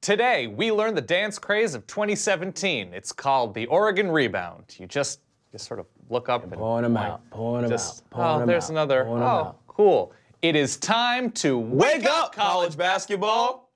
Today, we learn the dance craze of 2017. It's called the Oregon Rebound. You sort of look up and pouring them out, pouring them out, pouring them there's out, another. pouring them Oh, out. cool. It is time to wake up, college basketball.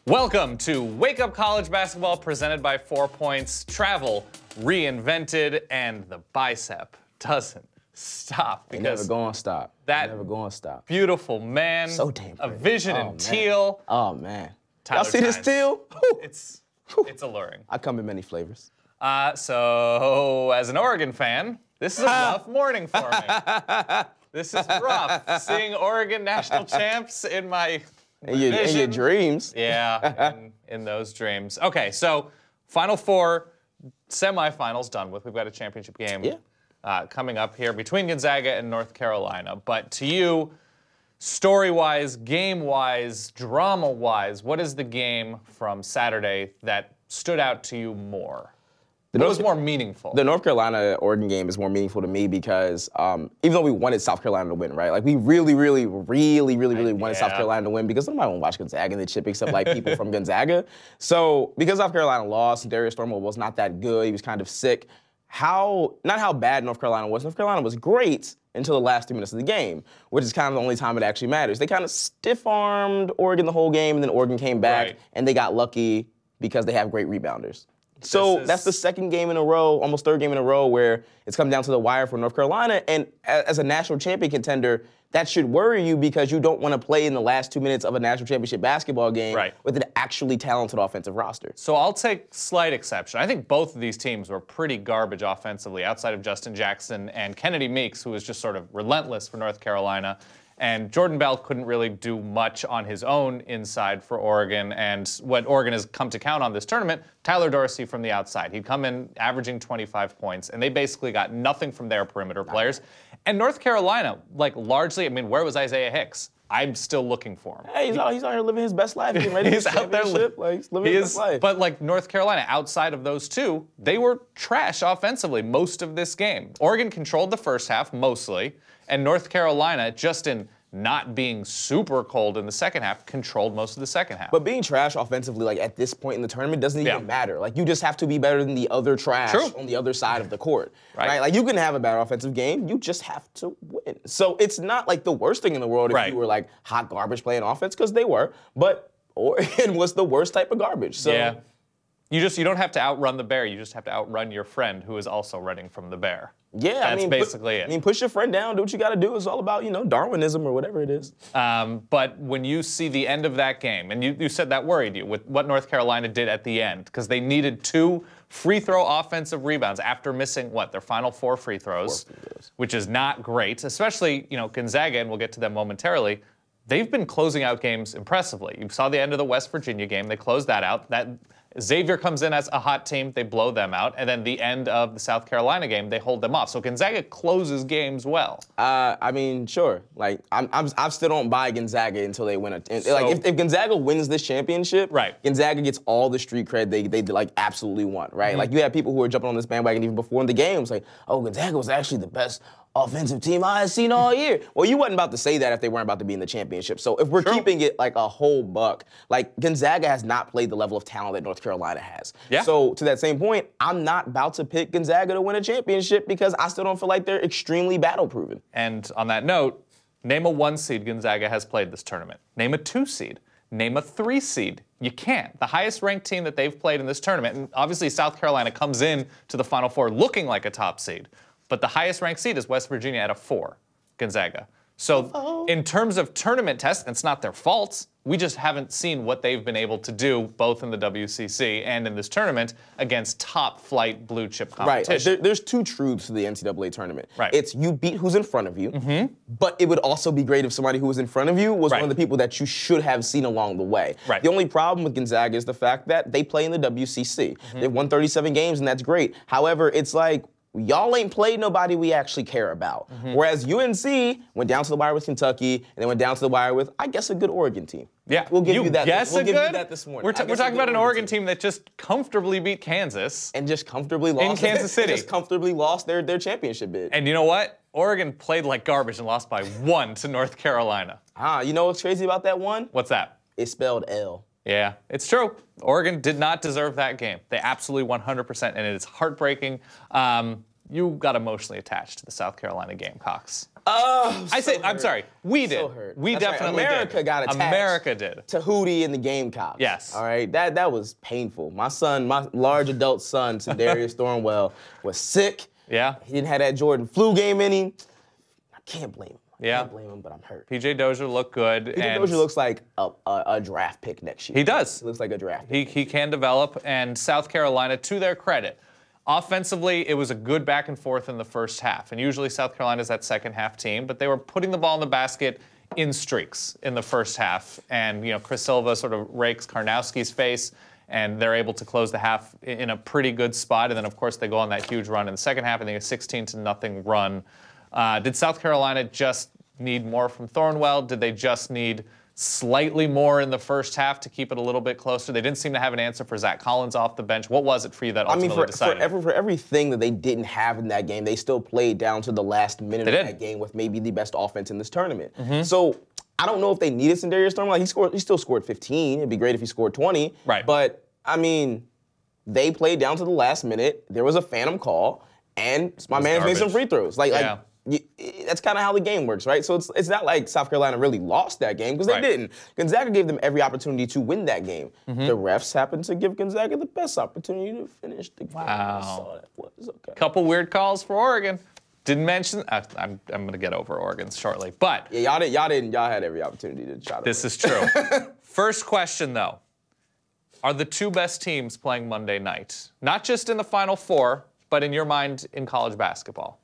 Welcome to Wake Up College Basketball, presented by 4 Points. Travel reinvented, and the bicep doesn't stop. Ain't never gonna stop. That never gonna stop. Beautiful man, So damn a pretty. vision in teal. Oh man, Tyler y'all see this Tynes. teal? Whew. It's alluring. I come in many flavors. So, as an Oregon fan, this is a rough morning for me. This is rough. Seeing Oregon national champs in my In your dreams. Yeah, in those dreams. Okay, so Final Four, semifinals done with. We've got a championship game coming up here between Gonzaga and North Carolina. But to you, story-wise, game-wise, drama-wise, what is the game from Saturday that stood out to you more? What was more meaningful? The North Carolina-Oregon game is more meaningful to me because even though we wanted South Carolina to win, right? Like we really wanted South Carolina to win because nobody won't watch Gonzaga in the chip except like people from Gonzaga. So because South Carolina lost, Darius Thornwell was not that good. He was kind of sick. Not how bad North Carolina was. North Carolina was great until the last 2 minutes of the game, which is kind of the only time it actually matters. They kind of stiff-armed Oregon the whole game, and then Oregon came back, and they got lucky because they have great rebounders. So that's the second game in a row, almost third game in a row, where it's come down to the wire for North Carolina. And as a national champion contender, that should worry you because you don't want to play in the last 2 minutes of a national championship basketball game with an actually talented offensive roster. So I'll take slight exception. I think both of these teams were pretty garbage offensively outside of Justin Jackson and Kennedy Meeks, who was just sort of relentless for North Carolina. And Jordan Bell couldn't really do much on his own inside for Oregon. And what Oregon has come to count on this tournament, Tyler Dorsey from the outside. He'd come in averaging 25 points, and they basically got nothing from their perimeter players. And North Carolina, like largely, I mean, where was Isaiah Hicks? I'm still looking for him. Hey, he's out here living his best life. He's ready he's out there he's living his best life. But like North Carolina, outside of those two, they were trash offensively most of this game. Oregon controlled the first half mostly, and North Carolina, just in not being super cold in the second half, controlled most of the second half. But being trash offensively, like at this point in the tournament, doesn't even matter. Like you just have to be better than the other trash on the other side of the court, right? Like you can have a bad offensive game, you just have to win. So it's not like the worst thing in the world if you were like hot garbage playing offense, because they were. But Oregon was the worst type of garbage. So yeah, you don't have to outrun the bear. You just have to outrun your friend who is also running from the bear. Yeah, that's basically it. I mean, push your friend down, do what you got to do. It's all about, Darwinism or whatever it is. But when you see the end of that game, and you said that worried you with what North Carolina did at the end, because they needed 2 free throw offensive rebounds after missing, their final 4 free throws, which is not great, especially, Gonzaga, and we'll get to them momentarily. They've been closing out games impressively. You saw the end of the West Virginia game. They closed that out. Xavier comes in as a hot team, they blow them out, and then the end of the South Carolina game, they hold them off. So Gonzaga closes games well. I mean, sure. Like I still don't buy Gonzaga until they win if Gonzaga wins this championship, Gonzaga gets all the street cred they like absolutely want, right? Like you have people who are jumping on this bandwagon even before in the games, like, oh, Gonzaga was actually the best offensive team I had seen all year. Well, you wasn't about to say that if they weren't about to be in the championship. So if we're keeping it like a whole buck, like Gonzaga has not played the level of talent that North Carolina has. Yeah. So to that same point, I'm not about to pick Gonzaga to win a championship because I still don't feel like they're extremely battle-proven. And on that note, name a 1 seed Gonzaga has played this tournament. Name a 2 seed. Name a 3 seed. You can't. The highest ranked team that they've played in this tournament, and obviously South Carolina comes in to the Final Four looking like a top seed, but the highest ranked seed is West Virginia at a 4, Gonzaga. So in terms of tournament tests, it's not their fault. We just haven't seen what they've been able to do both in the WCC and in this tournament against top-flight blue-chip competition. Right. There's 2 truths to the NCAA tournament. Right. It's you beat who's in front of you, but it would also be great if somebody who was in front of you was one of the people that you should have seen along the way. Right. The only problem with Gonzaga is the fact that they play in the WCC. They've won 37 games, and that's great. However, it's like, y'all ain't played nobody we actually care about. Whereas UNC went down to the wire with Kentucky, and then went down to the wire with, I guess, a good Oregon team. Yeah, we'll give you that. We'll give you that this morning. We're talking about an Oregon team that just comfortably beat Kansas. And just comfortably lost. In Kansas City. Just comfortably lost their championship bid. And you know what? Oregon played like garbage and lost by 1 to North Carolina. You know what's crazy about that one? What's that? It's spelled L. Yeah, it's true. Oregon did not deserve that game. They absolutely 100%, and it is heartbreaking. You got emotionally attached to the South Carolina Gamecocks. Oh, I'm sorry. We did. So hurt. We That's definitely right. America got attached. America did. To Hootie and the Gamecocks. Yes. All right. That was painful. My large adult son, Darius Thornwell, was sick. Yeah. He didn't have that Jordan flu game in him. I can't blame him. Yeah. I can't blame him, but I'm hurt. PJ Dozier looked good. PJ Dozier looks like a draft pick next year. He does. He looks like a draft pick. He can develop, and South Carolina, to their credit, offensively, it was a good back and forth in the first half. And usually South Carolina's that second half team, but they were putting the ball in the basket in streaks in the first half. And, Chris Silva sort of rakes Karnowski's face, and they're able to close the half in a pretty good spot. And then, of course, they go on that huge run in the second half. I think a 16-0 run. Did South Carolina just need more from Thornwell? Did they just need slightly more in the first half to keep it a little bit closer? They didn't seem to have an answer for Zach Collins off the bench. What was it for you that ultimately decided? For everything that they didn't have in that game, they still played down to the last minute of that game with maybe the best offense in this tournament. So I don't know if they needed Darius Thornwell. He still scored 15. It'd be great if he scored 20. Right. But, they played down to the last minute. There was a phantom call, and my man made some free throws. That's kind of how the game works, right? So it's not like South Carolina really lost that game, because they didn't. Gonzaga gave them every opportunity to win that game. The refs happened to give Gonzaga the best opportunity to finish the game. Wow. I saw that. Was okay. Couple weird calls for Oregon. Didn't mention. I'm going to get over Oregon shortly, but yeah, y'all had every opportunity to try to. This is true. First question though: are the two best teams playing Monday night? Not just in the Final Four, but in your mind in college basketball?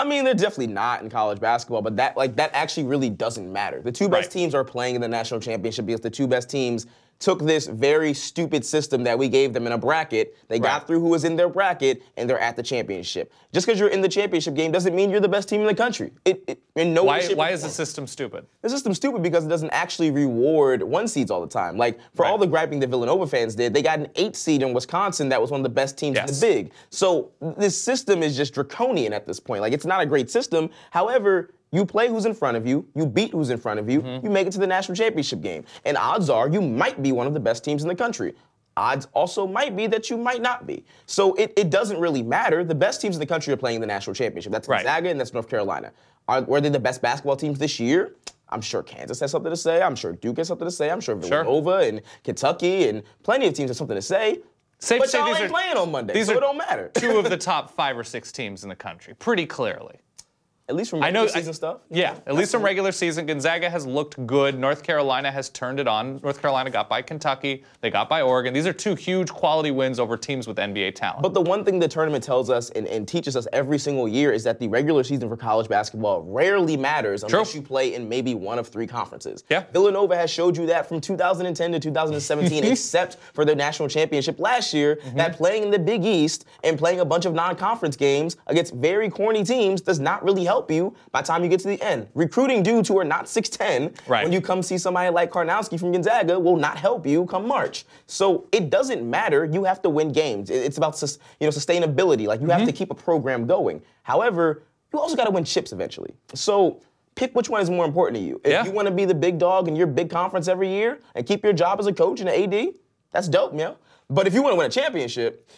They're definitely not in college basketball, but that actually really doesn't matter. The two best teams are playing in the national championship because the two best teams took this very stupid system that we gave them in a bracket. They got through who was in their bracket, and they're at the championship. Just because you're in the championship game doesn't mean you're the best team in the country. Why is the system stupid? The system's stupid because it doesn't actually reward one seeds all the time. Like, for all the griping that Villanova fans did, they got an 8 seed in Wisconsin that was one of the best teams in the Big. So this system is just draconian at this point. Like, it's not a great system. However, you play who's in front of you, you beat who's in front of you, you make it to the national championship game. And odds are you might be one of the best teams in the country. Odds also might be that you might not be. So it doesn't really matter. The best teams in the country are playing the national championship. That's Gonzaga and that's North Carolina. Were they the best basketball teams this year? I'm sure Kansas has something to say. I'm sure Duke has something to say. I'm sure Villanova and Kentucky and plenty of teams have something to say. But y'all ain't playing on Monday, so it don't matter. Two of the top 5 or 6 teams in the country, pretty clearly. At least from regular season stuff? Yeah, at least from regular season. Gonzaga has looked good. North Carolina has turned it on. North Carolina got by Kentucky. They got by Oregon. These are 2 huge quality wins over teams with NBA talent. But the one thing the tournament tells us and teaches us every single year is that the regular season for college basketball rarely matters unless you play in maybe one of 3 conferences. Yeah. Villanova has showed you that from 2010 to 2017, except for their national championship last year, that playing in the Big East and playing a bunch of non-conference games against very corny teams does not really help you by the time you get to the end. Recruiting dudes who are not 6'10", when you come see somebody like Karnowski from Gonzaga, will not help you come March. So it doesn't matter. You have to win games. It's about sustainability. Like, you have to keep a program going. However, you also got to win chips eventually. So pick which one is more important to you. If you want to be the big dog in your big conference every year and keep your job as a coach and an AD, that's dope, man. But if you want to win a championship,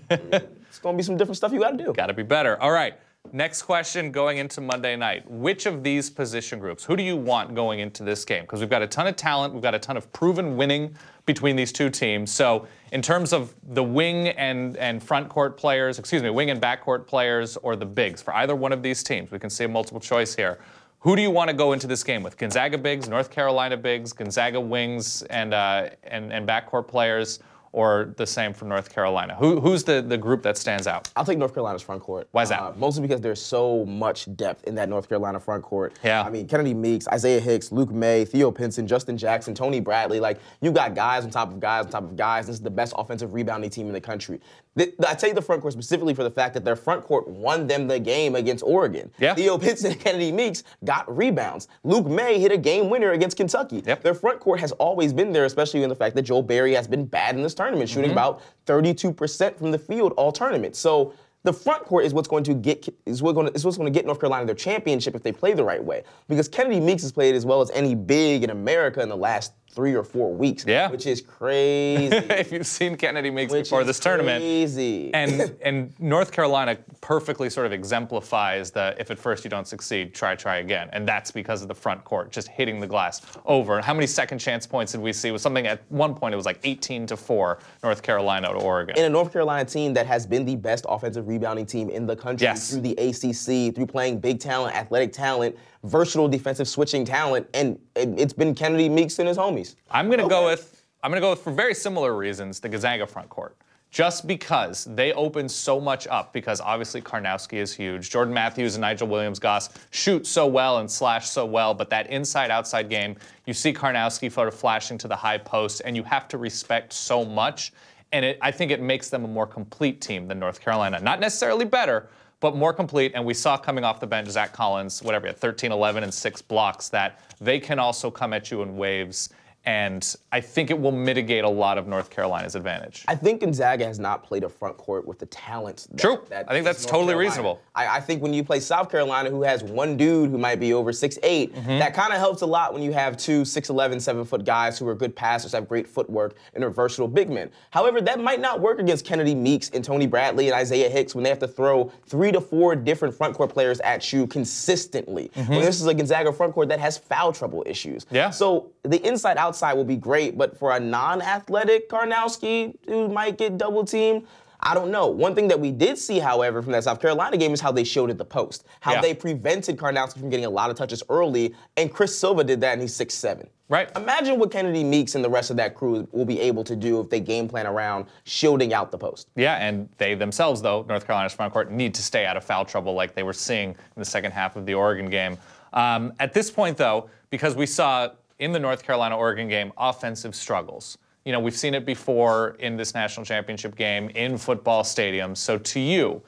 it's going to be some different stuff you got to do. Got to be better. All right. Next question going into Monday night. Which of these position groups, who do you want going into this game? Because we've got a ton of talent. We've got a ton of proven winning between these two teams. So in terms of the wing and front court players, wing and backcourt players or the bigs for either one of these teams, we can see a multiple choice here. Who do you want to go into this game with? Gonzaga bigs, North Carolina bigs, Gonzaga wings and backcourt players, or the same from North Carolina? Who's the group that stands out? I'll take North Carolina's front court. Why is that? Mostly because there's so much depth in that North Carolina front court. Yeah. I mean, Kennedy Meeks, Isaiah Hicks, Luke May, Theo Pinson, Justin Jackson, Tony Bradley. Like, you got guys on top of guys on top of guys. This is the best offensive rebounding team in the country. I take the front court specifically for the fact that their front court won them the game against Oregon. Yeah. Theo Pinson and Kennedy Meeks got rebounds. Luke May hit a game winner against Kentucky. Yep. Their front court has always been there, especially in the fact that Joel Berry has been bad in this tournament, shooting about 32% from the field all tournament. So the front court is what's going to get North Carolina their championship if they play the right way. Because Kennedy Meeks has played as well as any big in America in the last 3 or 4 weeks, which is crazy. If you've seen Kennedy Meeks before this tournament. Crazy. And North Carolina perfectly sort of exemplifies the if at first you don't succeed, try again. And that's because of the front court just hitting the glass over. And how many second chance points did we see? It was something at one point it was like 18-4 North Carolina to Oregon. In a North Carolina team that has been the best offensive rebounding team in the country through the ACC, through playing big talent, athletic talent, versatile defensive switching talent, and it's been Kennedy Meeks and his homies. I'm gonna go with for very similar reasons the Gonzaga front court. Just because they open so much up, because obviously Karnowski is huge. Jordan Matthews and Nigel Williams-Goss shoot so well and slash so well, but that inside-outside game, you see Karnowski sort of flashing to the high post, and you have to respect so much. And I think it makes them a more complete team than North Carolina. Not necessarily better, but more complete. And we saw coming off the bench, Zach Collins, whatever, at 13, 11, and 6 blocks, that they can also come at you in waves. And I think it will mitigate a lot of North Carolina's advantage. I think Gonzaga has not played a front court with the talent. True. I think that's totally reasonable. I think when you play South Carolina, who has one dude who might be over 6'8", that kind of helps a lot when you have 2 6'11", 7-foot guys who are good passers, have great footwork, and are versatile big men. However, that might not work against Kennedy Meeks and Tony Bradley and Isaiah Hicks when they have to throw 3 to 4 different front court players at you consistently. When this is a Gonzaga front court that has foul trouble issues. Yeah. So the inside-outside will be great, but for a non-athletic Karnowski who might get double-teamed, I don't know. One thing that we did see, however, from that South Carolina game is how they showed at the post. How they prevented Karnowski from getting a lot of touches early, and Chris Silva did that, and he's 6'7". Right. Imagine what Kennedy Meeks and the rest of that crew will be able to do if they game plan around shielding out the post. Yeah, and they themselves, though, North Carolina's front court, need to stay out of foul trouble like they were seeing in the second half of the Oregon game. At this point, though, because we saw in the North Carolina-Oregon game offensive struggles. You know, we've seen it before in this national championship game, in football stadiums. So to you,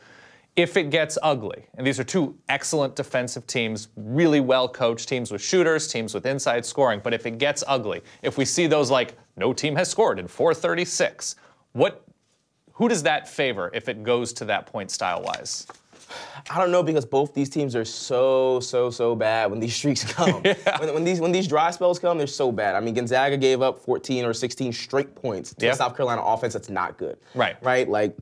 if it gets ugly, and these are two excellent defensive teams, really well-coached teams with shooters, teams with inside scoring, but if it gets ugly, if we see those like, no team has scored in 436, who does that favor if it goes to that point style-wise? I don't know, because both these teams are so bad when these streaks come. When these dry spells come, they're so bad. I mean, Gonzaga gave up 14 or 16 straight points to a South Carolina offense that's not good. Right? Like,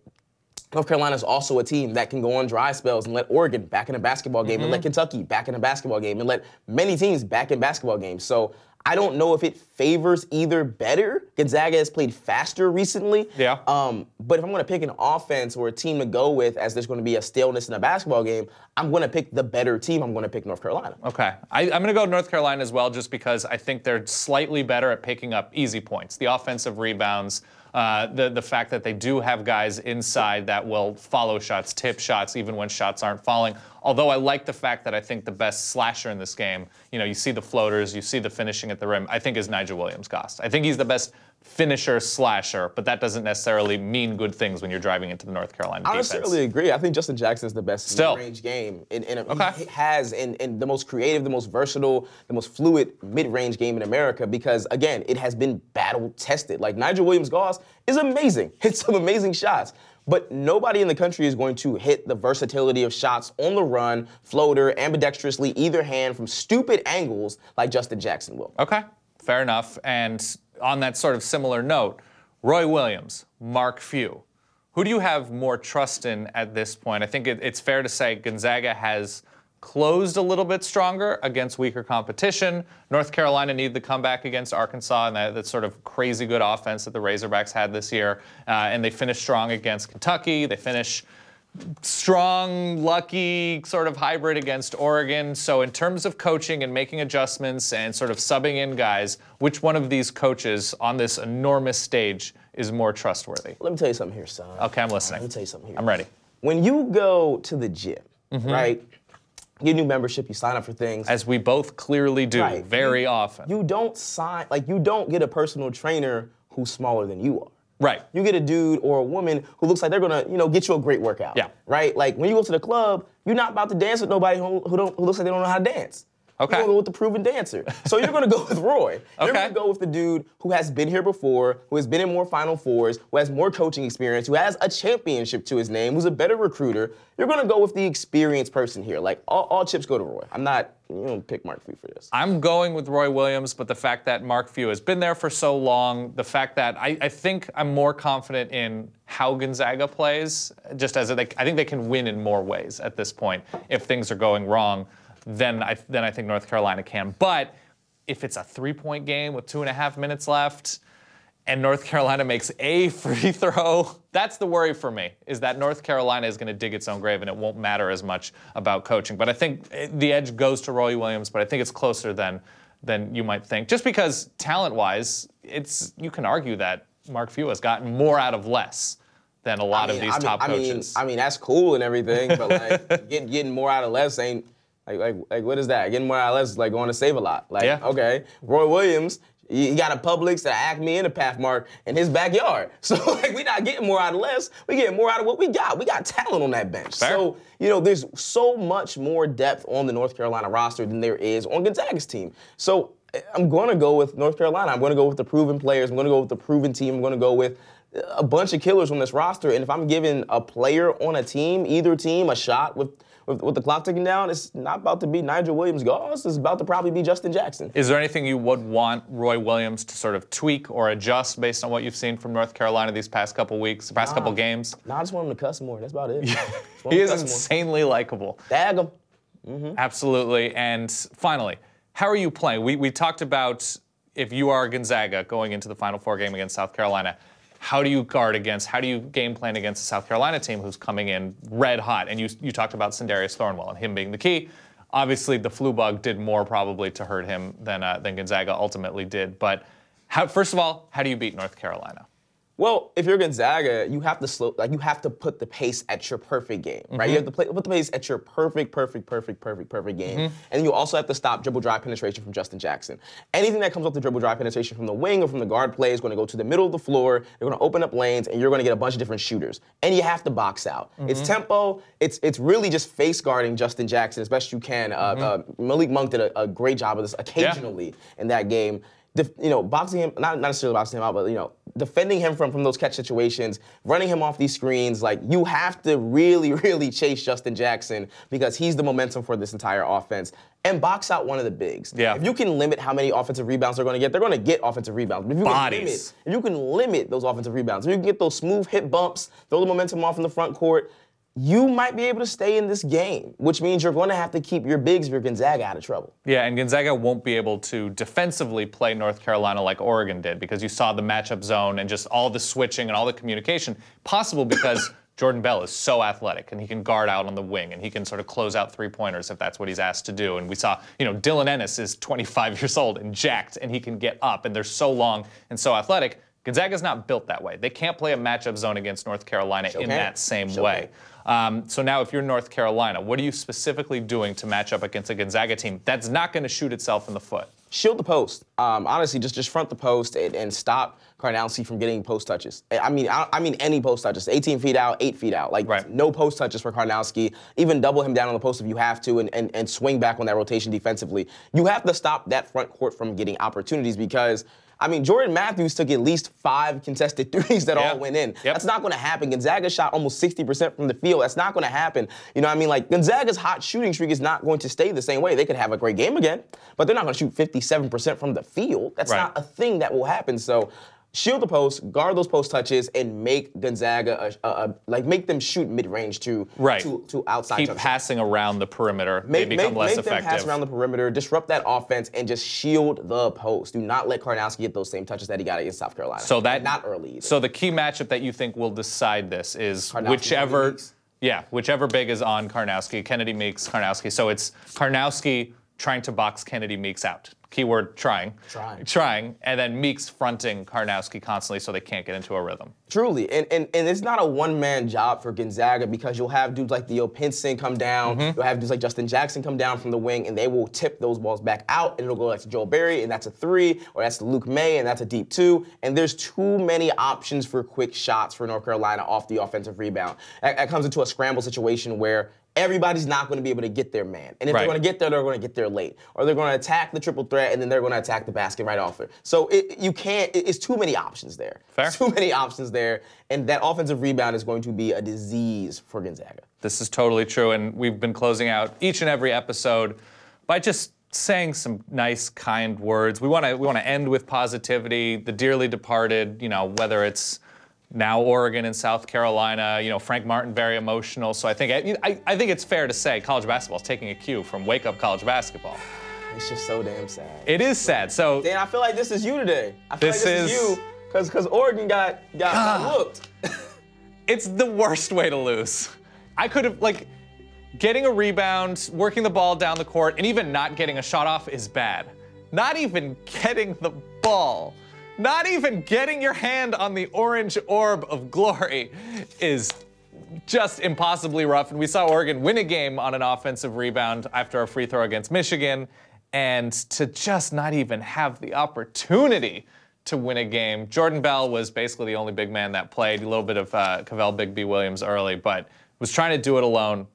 North Carolina is also a team that can go on dry spells and let Oregon back in a basketball game and let Kentucky back in a basketball game and let many teams back in basketball games. So I don't know if it favors either better. Gonzaga has played faster recently. But if I'm going to pick an offense or a team to go with as there's going to be a staleness in a basketball game, I'm going to pick the better team. I'm going to pick North Carolina. Okay. I'm going to go North Carolina as well, just because I think they're slightly better at picking up easy points. The offensive rebounds, the fact that they do have guys inside that will follow shots, tip shots, even when shots aren't falling. Although I like the fact that I think the best slasher in this game, you know, you see the floaters, you see the finishing at the rim, I think is Nigel Williams-Goss. I think he's the best finisher slasher, but that doesn't necessarily mean good things when you're driving into the North Carolina defense. I don't necessarily agree. I think Justin Jackson is the best mid-range game. He has in the most creative, the most versatile, the most fluid mid-range game in America because, again, it has been battle-tested. Like, Nigel Williams-Goss is amazing. Hits some amazing shots. But nobody in the country is going to hit the versatility of shots on the run, floater, ambidextrously, either hand from stupid angles like Justin Jackson will. Okay, fair enough. And on that sort of similar note, Roy Williams, Mark Few. Who do you have more trust in at this point? I think it's fair to say Gonzaga has closed a little bit stronger against weaker competition. North Carolina needed the comeback against Arkansas and that sort of crazy good offense that the Razorbacks had this year. And they finished strong against Kentucky. They finish strong, lucky, sort of hybrid against Oregon. So in terms of coaching and making adjustments and sort of subbing in guys, which one of these coaches on this enormous stage is more trustworthy? Let me tell you something here, son. Okay, I'm listening. Let me tell you something here. I'm ready. When you go to the gym, right? You get a new membership, you sign up for things. As we both clearly do very often. You don't you don't get a personal trainer who's smaller than you are. Right. You get a dude or a woman who looks like they're gonna, get you a great workout. Yeah. Right? Like when you go to the club, you're not about to dance with nobody who looks like they don't know how to dance. Okay. You're gonna go with the proven dancer. So you're gonna go with Roy. You're gonna go with the dude who has been here before, who has been in more Final Fours, who has more coaching experience, who has a championship to his name, who's a better recruiter. You're gonna go with the experienced person here. Like all chips go to Roy. I'm not, pick Mark Few for this. I'm going with Roy Williams, but the fact that Mark Few has been there for so long, the fact that I think I'm more confident in how Gonzaga plays, just as I think they can win in more ways at this point if things are going wrong. Then I think North Carolina can. But if it's a 3-point game with 2.5 minutes left and North Carolina makes a free throw, that's the worry for me, is that North Carolina is going to dig its own grave and it won't matter as much about coaching. But I think the edge goes to Roy Williams, but I think it's closer than you might think. Just because talent-wise, you can argue that Mark Few has gotten more out of less than a lot of these top coaches. I mean, that's cool and everything, but like getting more out of less ain't. Like what is that? Getting more out of less is like going to Save a Lot. Like, okay, Roy Williams, he got a Publix, an Acme, and a Pathmark in his backyard. So like we not getting more out of less, we getting more out of what we got. We got talent on that bench. Fair. So, there's so much more depth on the North Carolina roster than there is on Gonzaga's team. So I'm going to go with North Carolina. I'm going to go with the proven players. I'm going to go with the proven team. I'm going to go with a bunch of killers on this roster. And if I'm giving a player on a team, either team, a shot with the clock ticking down, it's not about to be Nigel Williams-Goss. It's about to probably be Justin Jackson. Is there anything you would want Roy Williams to sort of tweak or adjust based on what you've seen from North Carolina these past couple weeks, couple games? No, I just want him to cuss more. That's about it. He is insanely likable. Tag him. Absolutely. And finally, how are you playing? We talked about if you are Gonzaga going into the Final Four game against South Carolina, how do you game plan against a South Carolina team who's coming in red hot? And you talked about Sindarius Thornwell and him being the key. Obviously, the flu bug did more probably to hurt him than Gonzaga ultimately did. But first of all, how do you beat North Carolina? Well, if you're Gonzaga, you have to you have to put the pace at your perfect game, right? You have to put the pace at your perfect game. And you also have to stop dribble drive penetration from Justin Jackson. Anything that comes off the dribble drive penetration from the wing or from the guard play is going to go to the middle of the floor. They're going to open up lanes, and you're going to get a bunch of different shooters. And you have to box out. It's tempo. It's really just face guarding Justin Jackson as best you can. Malik Monk did a great job of this occasionally in that game. Boxing him, not necessarily boxing him out, but defending him from those catch situations, running him off these screens. Like, you have to really, really chase Justin Jackson because he's the momentum for this entire offense. And box out one of the bigs. Yeah. If you can limit how many offensive rebounds they're going to get offensive rebounds. But if you can limit those offensive rebounds, if you can get those smooth hit bumps, throw the momentum off in the front court, you might be able to stay in this game, which means you're going to have to keep your bigs if you're Gonzaga out of trouble. Yeah, and Gonzaga won't be able to defensively play North Carolina like Oregon did because you saw the matchup zone and just all the switching and all the communication possible because Jordan Bell is so athletic and he can guard out on the wing and he can sort of close out three-pointers if that's what he's asked to do. And we saw, Dylan Ennis is 25 years old and jacked and he can get up and they're so long and so athletic. Gonzaga's not built that way. They can't play a matchup zone against North Carolina in that same way. So now if you're North Carolina, what are you specifically doing to match up against a Gonzaga team that's not going to shoot itself in the foot? Shield the post. Honestly, just front the post and stop Karnowski from getting post touches. I mean any post touches. 18 feet out, 8 feet out. No post touches for Karnowski. Even double him down on the post if you have to and swing back on that rotation defensively. You have to stop that front court from getting opportunities because Jordan Matthews took at least 5 contested threes that all went in. That's not going to happen. Gonzaga shot almost 60% from the field. That's not going to happen. Gonzaga's hot shooting streak is not going to stay the same way. They could have a great game again, but they're not going to shoot 57% from the field. That's not a thing that will happen. So shield the post, guard those post touches, and make Gonzaga make them shoot mid-range to outside. Keep passing around the perimeter. They become less effective. Make them pass around the perimeter, disrupt that offense, and just shield the post. Do not let Karnowski get those same touches that he got against South Carolina. So not early either. So the key matchup that you think will decide this is whichever big is on Karnowski, Kennedy Meeks, Karnowski. So it's Karnowski trying to box Kennedy Meeks out. keyword trying, and then Meeks fronting Karnowski constantly so they can't get into a rhythm. Truly, and it's not a one-man job for Gonzaga because you'll have dudes like Theo Pinson come down, you'll have dudes like Justin Jackson come down from the wing, and they will tip those balls back out, and it'll go like to Joel Berry, and that's a 3, or that's to Luke May, and that's a deep 2, and there's too many options for quick shots for North Carolina off the offensive rebound. That comes into a scramble situation where everybody's not going to be able to get their man. And if they're going to get there, they're going to get there late. Or they're going to attack the triple threat, and then they're going to attack the basket right off it. So it's too many options there. Fair. Too many options there. And that offensive rebound is going to be a disease for Gonzaga. This is totally true, and we've been closing out each and every episode by just saying some nice, kind words. We want to end with positivity. The dearly departed, whether it's now Oregon and South Carolina, Frank Martin very emotional. So I think it's fair to say college basketball is taking a cue from Wake Up College Basketball. It's just so damn sad. It is sad. So Dan, I feel like this is you today. I feel like this is you because Oregon got whooped. It's the worst way to lose. I could have getting a rebound, working the ball down the court, and even not getting a shot off is bad. Not even getting the ball. Not even getting your hand on the orange orb of glory is just impossibly rough. And we saw Oregon win a game on an offensive rebound after a free throw against Michigan. And to just not even have the opportunity to win a game. Jordan Bell was basically the only big man that played. A little bit of Cavell Big B Williams early, but was trying to do it alone.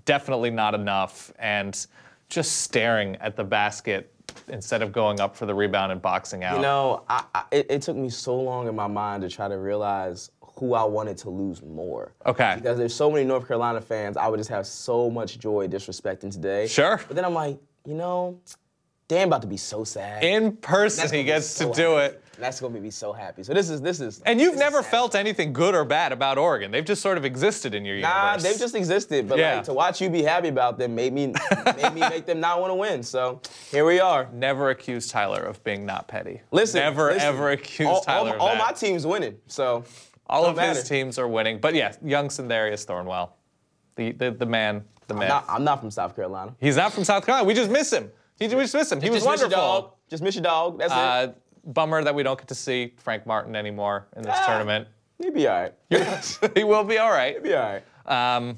Definitely not enough. And just staring at the basket instead of going up for the rebound and boxing out. It took me so long in my mind to try to realize who I wanted to lose more. Okay. Because there's so many North Carolina fans I would just have so much joy disrespecting today. Sure. But then I'm like, Dan about to be so sad. In person, he gets to do it. That's gonna make me so happy. So this is. And you've never felt anything good or bad about Oregon. They've just sort of existed in your universe. Nah, they've just existed. But to watch you be happy about them made me make them not want to win. So here we are. Never accuse Tyler of being not petty. Listen, Never ever accuse Tyler of that. All my team's winning. So all of his teams are winning. But yeah, young Sindarius Thornwell, the man, the myth. I'm not from South Carolina. He's not from South Carolina. We just miss him. We just miss him. He was wonderful. Just miss your dog. That's it. Bummer that we don't get to see Frank Martin anymore in this tournament. He'll be all right. He will be all right. He'll be all right.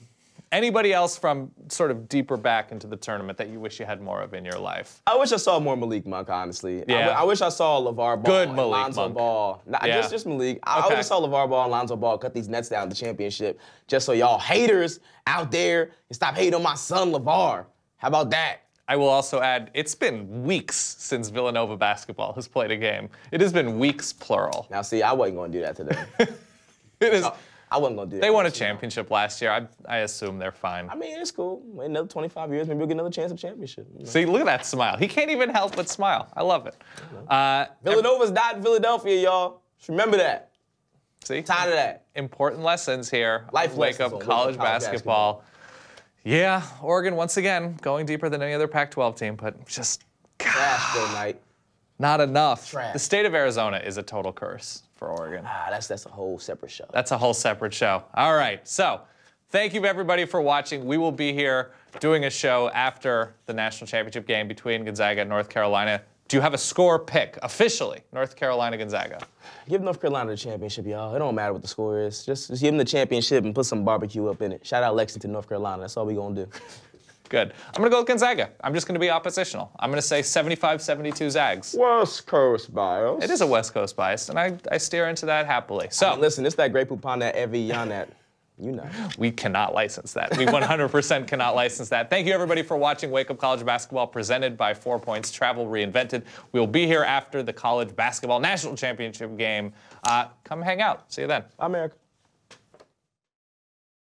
Anybody else from sort of deeper back into the tournament that you wish you had more of in your life? I wish I saw more Malik Monk, honestly. Yeah. I wish I saw LeVar Ball Good and Malik Lonzo Monk. Ball. Just Malik. I wish I saw LeVar Ball and Lonzo Ball cut these nets down at the championship just so y'all haters out there can stop hating on my son LeVar. How about that? I will also add, it's been weeks since Villanova basketball has played a game. It has been weeks, plural. Now, see, I wasn't going to do that today. I wasn't going to do that. They won a championship last year. I assume they're fine. I mean, it's cool. Wait another 25 years, maybe we'll get another chance at championship. See, look at that smile. He can't even help but smile. I love it. Villanova's not in Philadelphia, y'all. Just remember that. See? Tired of that. Important lessons here. Life Wake lessons up on college basketball. Yeah, Oregon once again going deeper than any other Pac-12 team, but just trash good night. Not enough. Trash. The state of Arizona is a total curse for Oregon. That's a whole separate show. That's a whole separate show. All right, so thank you everybody for watching. We will be here doing a show after the national championship game between Gonzaga and North Carolina. Do you have a score pick officially? North Carolina, Gonzaga. Give North Carolina the championship, y'all. It don't matter what the score is. Just give them the championship and put some barbecue up in it. Shout out Lexington, North Carolina. That's all we gonna do. Good. I'm gonna go with Gonzaga. I'm just gonna be oppositional. I'm gonna say 75-72 Zags. West Coast bias. It is a West Coast bias, and I steer into that happily. So listen, it's that Grey Poupon, that Evian, that. We cannot license that. We 100% cannot license that. Thank you, everybody, for watching Wake Up College Basketball, presented by 4 Points Travel Reinvented. We will be here after the college basketball national championship game. Come hang out. See you then. Bye, America.